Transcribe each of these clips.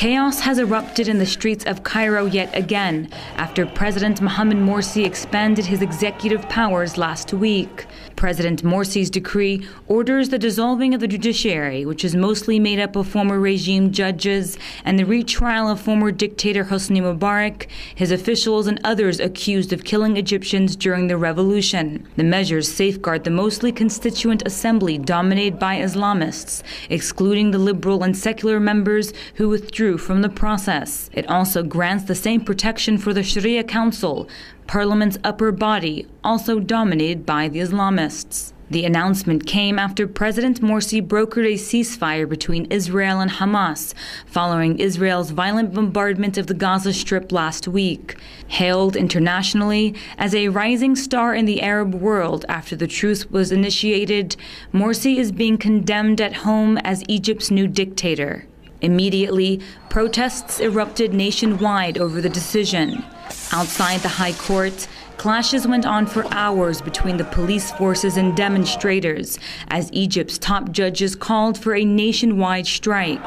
Chaos has erupted in the streets of Cairo yet again after President Mohamed Morsi expanded his executive powers last week. President Morsi's decree orders the dissolving of the judiciary, which is mostly made up of former regime judges, and the retrial of former dictator Hosni Mubarak, his officials and others accused of killing Egyptians during the revolution. The measures safeguard the mostly constituent assembly dominated by Islamists, excluding the liberal and secular members who withdrew from the process. It also grants the same protection for the Sharia Council, Parliament's upper body, also dominated by the Islamists. The announcement came after President Morsi brokered a ceasefire between Israel and Hamas following Israel's violent bombardment of the Gaza Strip last week. Hailed internationally as a rising star in the Arab world after the truce was initiated, Morsi is being condemned at home as Egypt's new dictator. Immediately, protests erupted nationwide over the decision. Outside the High Court, clashes went on for hours between the police forces and demonstrators as Egypt's top judges called for a nationwide strike.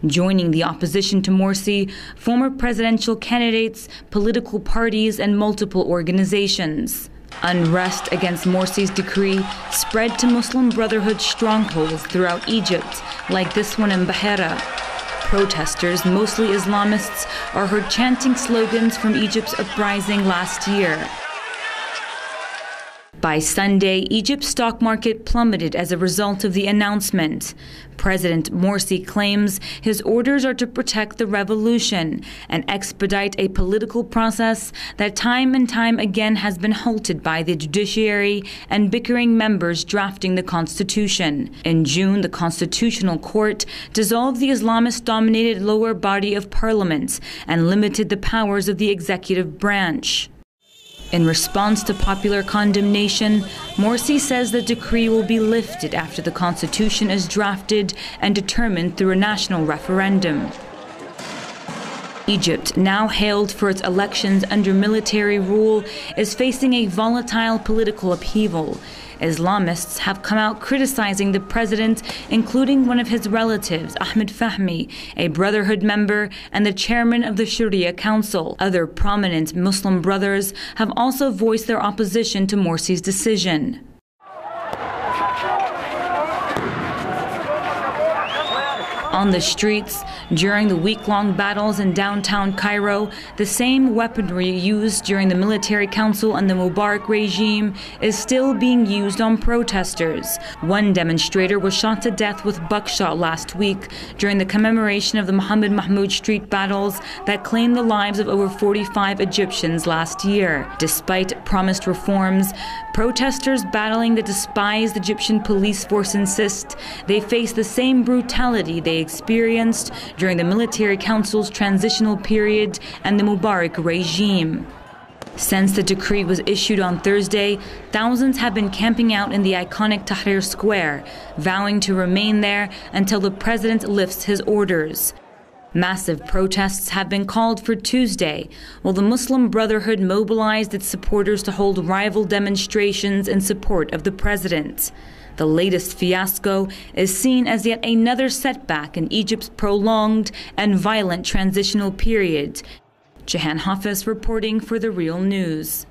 Joining the opposition to Morsi, former presidential candidates, political parties, and multiple organizations. Unrest against Morsi's decree spread to Muslim Brotherhood strongholds throughout Egypt, like this one in Bahira. Protesters, mostly Islamists, are heard chanting slogans from Egypt's uprising last year. By Sunday, Egypt's stock market plummeted as a result of the announcement. President Morsi claims his orders are to protect the revolution and expedite a political process that time and time again has been halted by the judiciary and bickering members drafting the constitution. In June, the Constitutional Court dissolved the Islamist-dominated lower body of parliament and limited the powers of the executive branch. In response to popular condemnation, Morsi says the decree will be lifted after the constitution is drafted and determined through a national referendum. Egypt, now hailed for its elections under military rule, is facing a volatile political upheaval. Islamists have come out criticizing the president, including one of his relatives, Ahmed Fahmy, a Brotherhood member and the chairman of the Sharia Council. Other prominent Muslim brothers have also voiced their opposition to Morsi's decision. On the streets, during the week-long battles in downtown Cairo, the same weaponry used during the military council and the Mubarak regime is still being used on protesters. One demonstrator was shot to death with buckshot last week during the commemoration of the Mohammed Mahmoud street battles that claimed the lives of over 45 Egyptians last year. Despite promised reforms, protesters battling the despised Egyptian police force insist they face the same brutality they experienced during the military council's transitional period and the Mubarak regime. Since the decree was issued on Thursday, thousands have been camping out in the iconic Tahrir Square, vowing to remain there until the president lifts his orders. Massive protests have been called for Tuesday, while the Muslim Brotherhood mobilized its supporters to hold rival demonstrations in support of the president. The latest fiasco is seen as yet another setback in Egypt's prolonged and violent transitional period. Jahan Hafiz reporting for The Real News.